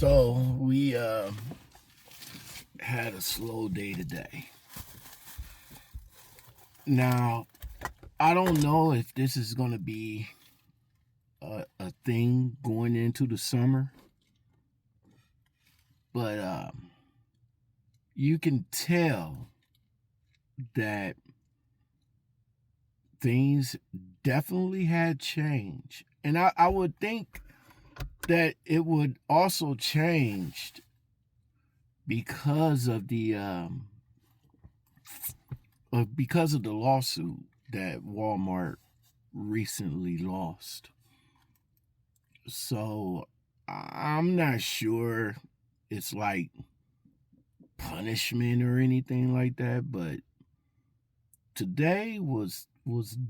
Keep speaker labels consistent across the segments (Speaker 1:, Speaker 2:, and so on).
Speaker 1: So we had a slow day today. Now, I don't know if this is going to be a thing going into the summer, but you can tell that things definitely had changed. And I would think that it would also change because of the lawsuit that Walmart recently lost. So I'm not sure it's like punishment or anything like that, but today was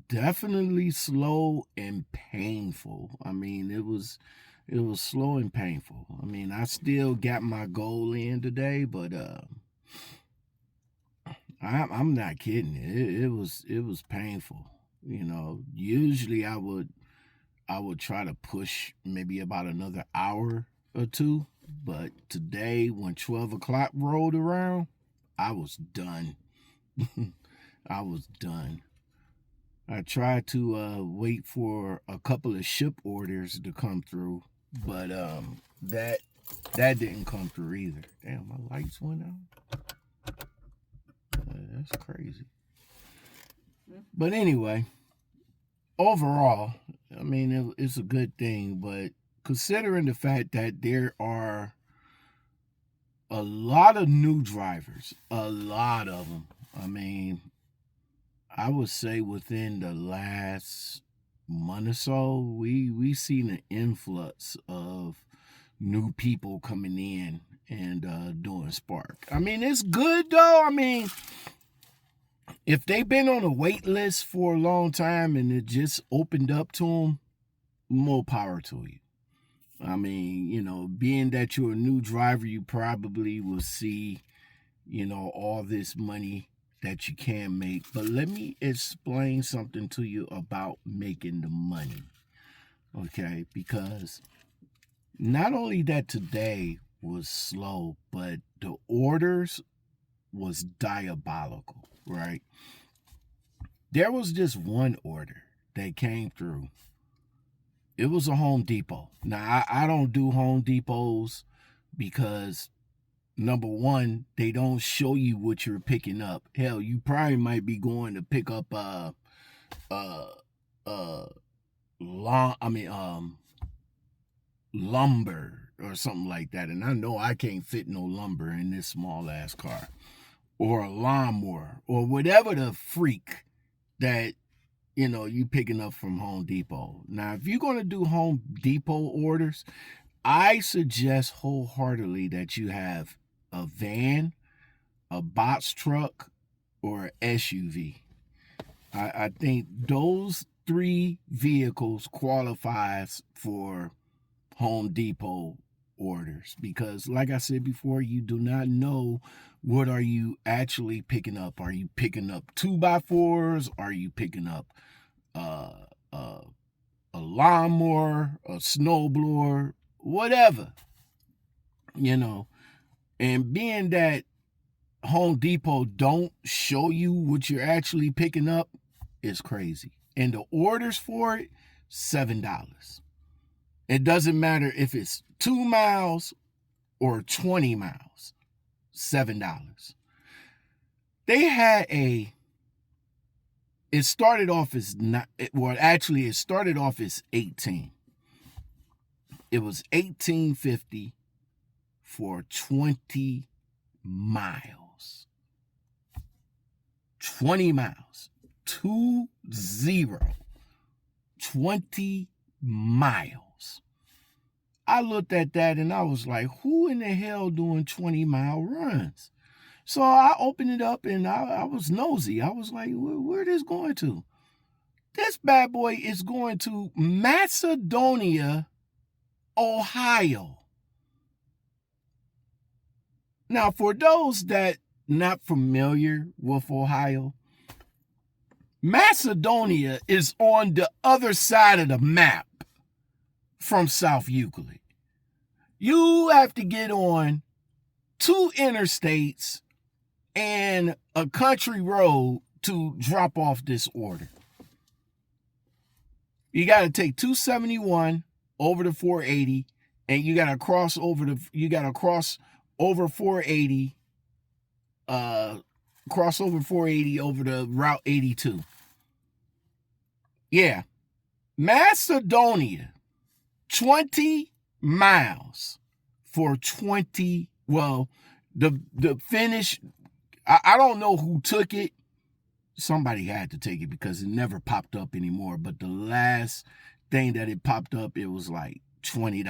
Speaker 1: definitely slow and painful. I mean, it was slow and painful. I mean, I still got my goal in today, but I'm not kidding. It was painful. You know, usually I would try to push maybe about another hour or two, but today when 12 o'clock rolled around, I was done. I was done. I tried to wait for a couple of ship orders to come through, but that didn't come through either. Damn, my lights went out. That's crazy. But anyway, overall, I mean, it's a good thing, but considering the fact that there are a lot of new drivers, a lot of them. I mean, I would say within the last month or so, we seen an influx of new people coming in and doing Spark. I mean, it's good though. I mean, if they've been on a wait list for a long time and it just opened up to them, more power to you. I mean, you know, being that you're a new driver, you probably will see, you know, all this money that you can make. But let me explain something to you about making the money. Okay? Because not only that today was slow, but the orders was diabolical, right? There was just one order that came through. It was a Home Depot. Now, I don't do Home Depots because, number one, they don't show you what you're picking up. Hell, you probably might be going to pick up lumber or something like that. And I know I can't fit no lumber in this small ass car, or a lawnmower, or whatever the freak that, you know, you picking up from Home Depot. Now, if you're going to do Home Depot orders, I suggest wholeheartedly that you have a van, a box truck, or an SUV. I think those three vehicles qualifies for Home Depot orders, because like I said before, you do not know what are you actually picking up. Are you picking up 2x4s? Are you picking up a lawnmower, a snowblower, whatever, you know? And being that Home Depot don't show you what you're actually picking up is crazy. And the orders for it, $7. It doesn't matter if it's 2 miles or 20 miles, $7. They had it started off as not, well, actually, it started off as 18. It was $18.50 for 20 miles. 20 miles. 20. 20 miles. I looked at that and I was like, who in the hell doing 20-mile runs? So I opened it up and I was nosy. I was like, where this going to? This bad boy is going to Macedonia, Ohio. Now, for those that not familiar with Ohio, Macedonia is on the other side of the map from South Euclid. You have to get on 2 interstates and a country road to drop off this order. You got to take 271 over the 480, and you got to cross over 480, cross over 480 over the Route 82. Yeah, Macedonia, 20 miles for 20. Well, the finish, I don't know who took it. Somebody had to take it because it never popped up anymore. But the last thing that it popped up, it was like $20.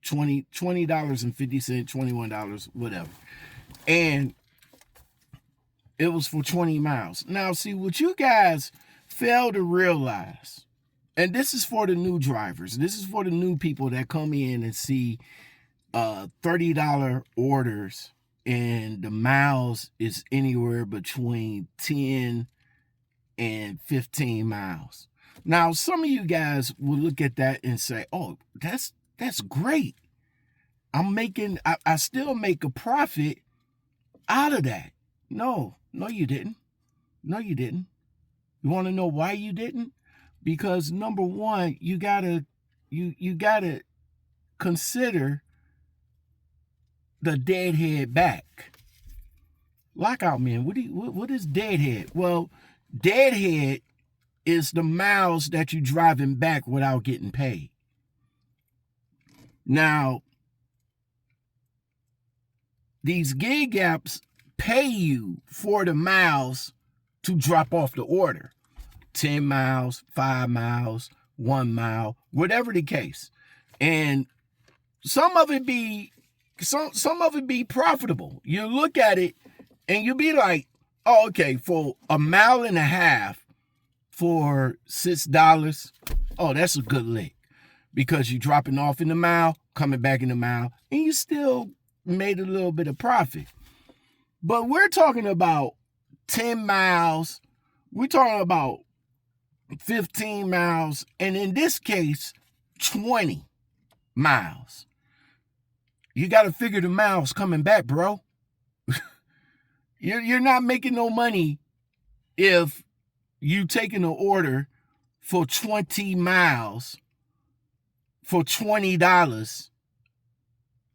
Speaker 1: $20.50, $21, whatever. And it was for 20 miles. Now, see, what you guys fail to realize, and this is for the new drivers, this is for the new people that come in and see $30 orders, and the miles is anywhere between 10 and 15 miles. Now, some of you guys will look at that and say, oh, that's great. I still make a profit out of that. No, you didn't. No, you didn't. You want to know why you didn't? Because number one, you gotta consider the deadhead back. Lockout man, what is deadhead? Well, deadhead is the miles that you're driving back without getting paid. Now, these gig apps pay you for the miles to drop off the order. 10 miles, 5 miles, 1 mile, whatever the case. And some of it be profitable. You look at it and you be like, oh, okay, for a mile and a half for $6, oh, that's a good lick. Because you're dropping off in the mile, coming back in the mile, and you still made a little bit of profit. But we're talking about 10 miles, we're talking about 15 miles, and in this case, 20 miles. You got to figure the miles coming back, bro. You're not making no money if you taking an order for 20 miles for $20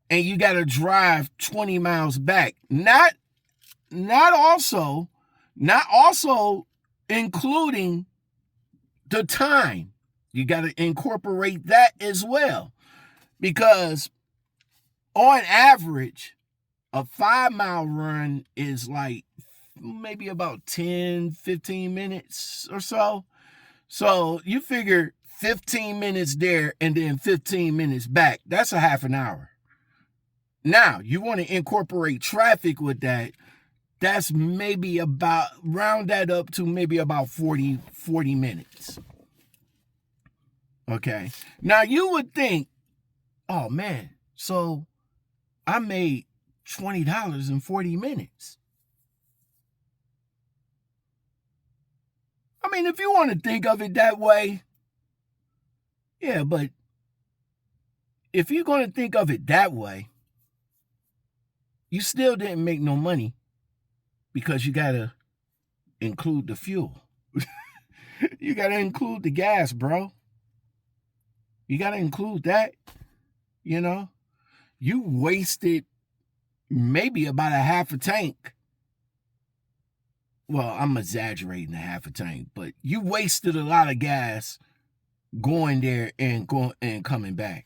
Speaker 1: and you got to drive 20 miles back. Not also including the time. You got to incorporate that as well, because on average, a 5-mile run is like maybe about 10, 15 minutes or so. So you figure 15 minutes there and then 15 minutes back. That's a half an hour. Now, you want to incorporate traffic with that. That's maybe about, round that up to maybe about 40 minutes. Okay. Now, you would think, oh, man, so I made $20 in 40 minutes. I mean, if you want to think of it that way, yeah, but if you're going to think of it that way, you still didn't make no money because you got to include the fuel. You got to include the gas, bro. You got to include that, you know. You wasted maybe about a half a tank. Well, I'm exaggerating a half a tank, but you wasted a lot of gas going there and coming back.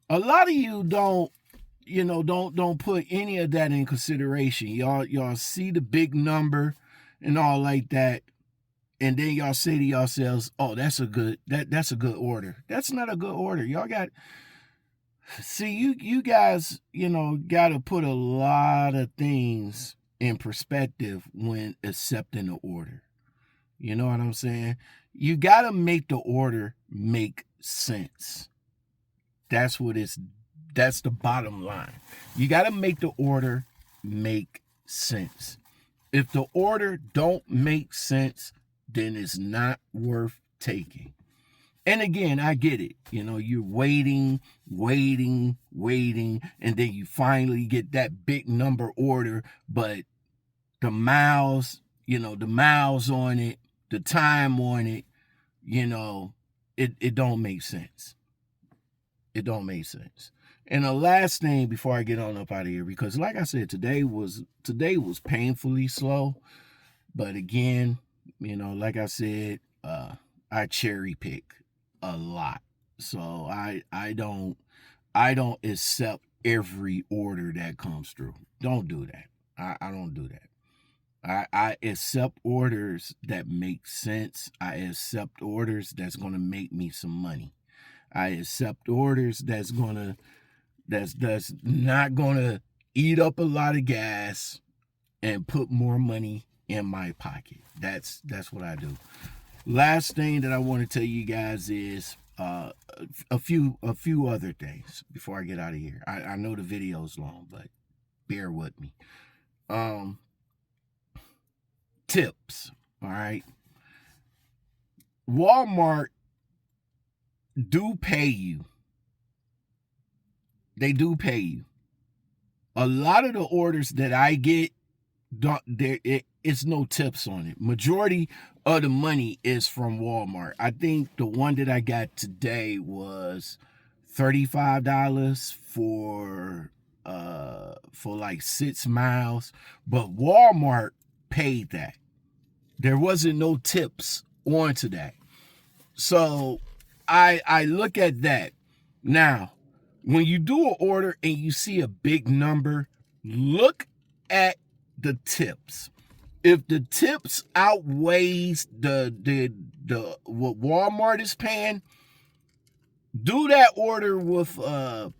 Speaker 1: A lot of you don't put any of that in consideration. Y'all see the big number and all like that, and then y'all say to yourselves, "Oh, that's a good order." That's not a good order. Y'all got see you guys, got to put a lot of things in perspective when accepting the order. You know what I'm saying? You got to make the order make sense. That's the bottom line. You got to make the order make sense. If the order don't make sense, then it's not worth taking. And again, I get it. You're waiting, waiting, waiting, and then you finally get that big number order, but the miles, the miles on it, the time on it, it don't make sense. It don't make sense. And the last thing before I get on up out of here, because like I said, today was painfully slow. But again, like I said, I cherry pick a lot. So I don't accept every order that comes through. Don't do that. I don't do that. I accept orders that make sense. I accept orders that's gonna make me some money. I accept orders that's not gonna eat up a lot of gas and put more money in my pocket. That's what I do. Last thing that I want to tell you guys is a few other things before I get out of here. I know the video's long, but bear with me. Tips, all right? Walmart do pay you. They do pay you. A lot of the orders that I get, it's no tips on it. Majority of the money is from Walmart. I think the one that I got today was $35 for like 6 miles, but Walmart paid that. There wasn't no tips onto that. So I look at that. Now, when you do an order and you see a big number, look at the tips. If the tips outweighs the what Walmart is paying, do that order with a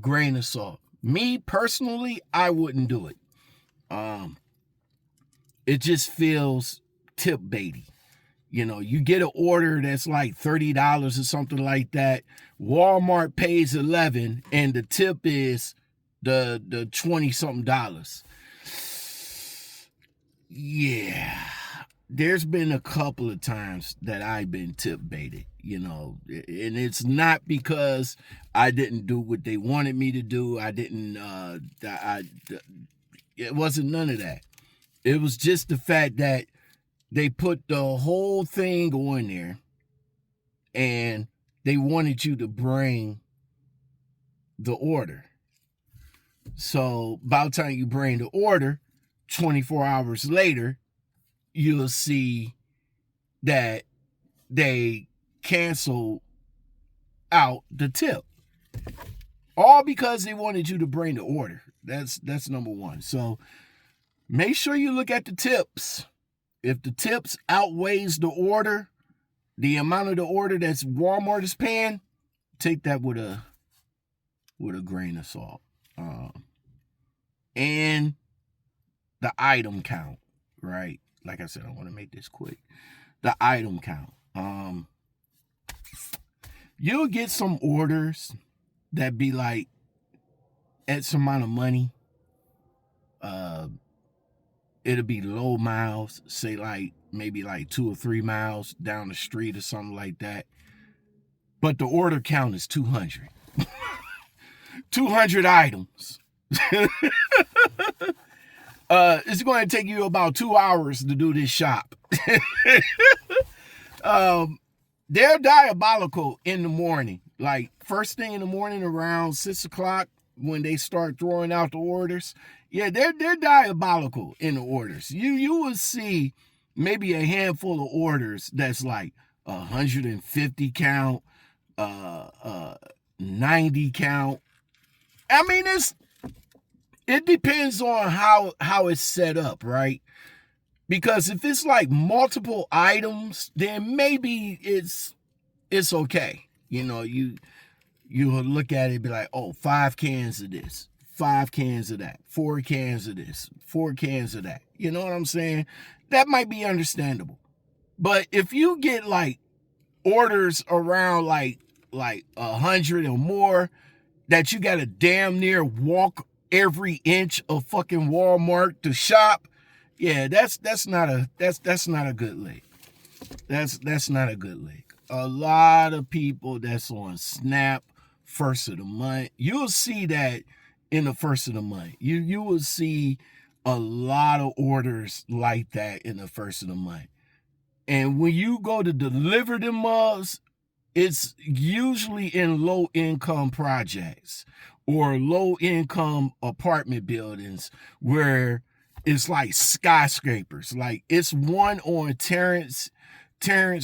Speaker 1: grain of salt. Me personally, I wouldn't do it. It just feels tip baity. You get an order that's like $30 or something like that. Walmart pays $11 and the tip is the 20 something dollars. Yeah, there's been a couple of times that I've been tip baited, and it's not because I didn't do what they wanted me to do. It wasn't none of that. It was just the fact that they put the whole thing on there and they wanted you to bring the order. So by the time you bring the order, 24 hours later, you'll see that they canceled out the tip. All because they wanted you to bring the order. That's number one. So make sure you look at the tips. If the tips outweighs the order, the amount of the order that's Walmart is paying, take that with a grain of salt. And the item count, right? Like I said, I want to make this quick. The item count. You'll get some orders that be like X amount of money. It'll be low miles, say like maybe like 2 or 3 miles down the street or something like that. But the order count is 200. 200 items. It's going to take you about 2 hours to do this shop. They're diabolical in the morning. Like first thing in the morning around 6 o'clock when they start throwing out the orders. Yeah, they're diabolical in the orders. You will see maybe a handful of orders that's like 150 count, 90 count. I mean, it depends on how it's set up, right? Because if it's like multiple items, then maybe it's okay. You will look at it and be like, oh, 5 cans of this, 5 cans of that, 4 cans of this, 4 cans of that. You know what I'm saying? That might be understandable. But if you get like orders around like 100 or more that you got to damn near walk every inch of fucking Walmart to shop, yeah, that's not a good lick. That's not a good lick. a lot of people that's on Snap first of the month. You'll see that in the first of the month. You will see a lot of orders like that in the first of the month. And when you go to deliver them mugs, it's usually in low income projects or low income apartment buildings where it's like skyscrapers. Like it's one on Terrence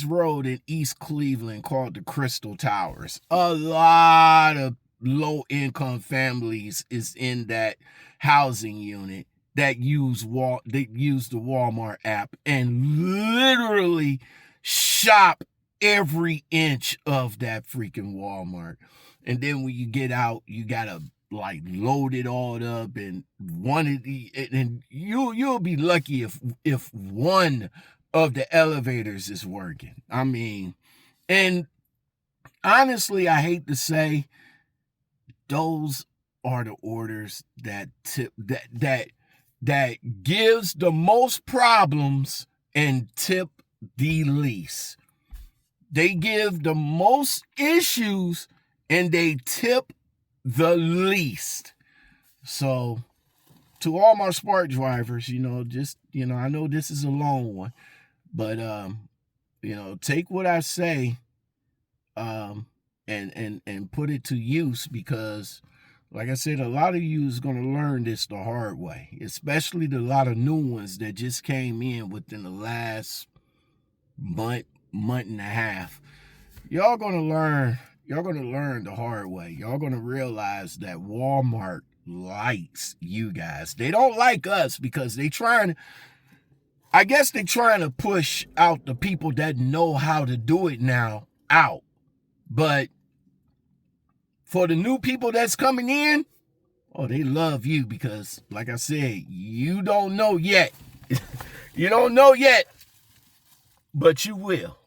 Speaker 1: Road in East Cleveland called the Crystal Towers. A lot of low income families is in that housing unit that use the Walmart app and literally shop every inch of that freaking Walmart. And then when you get out, you gotta like load it all up, and you'll be lucky if one of the elevators is working. I mean, and honestly, I hate to say, those are the orders that gives the most problems and tip the least. They give the most issues and they tip the least. So to all my Spark drivers, I know this is a long one, but take what I say and put it to use, because like I said, a lot of you is going to learn this the hard way, especially the lot of new ones that just came in within the last month and a half. Y'all going to learn the hard way. Y'all going to realize that Walmart likes you guys. They don't like us because they're trying to push out the people that know how to do it now out. But for the new people that's coming in, they love you because, like I said, you don't know yet. You don't know yet, but you will.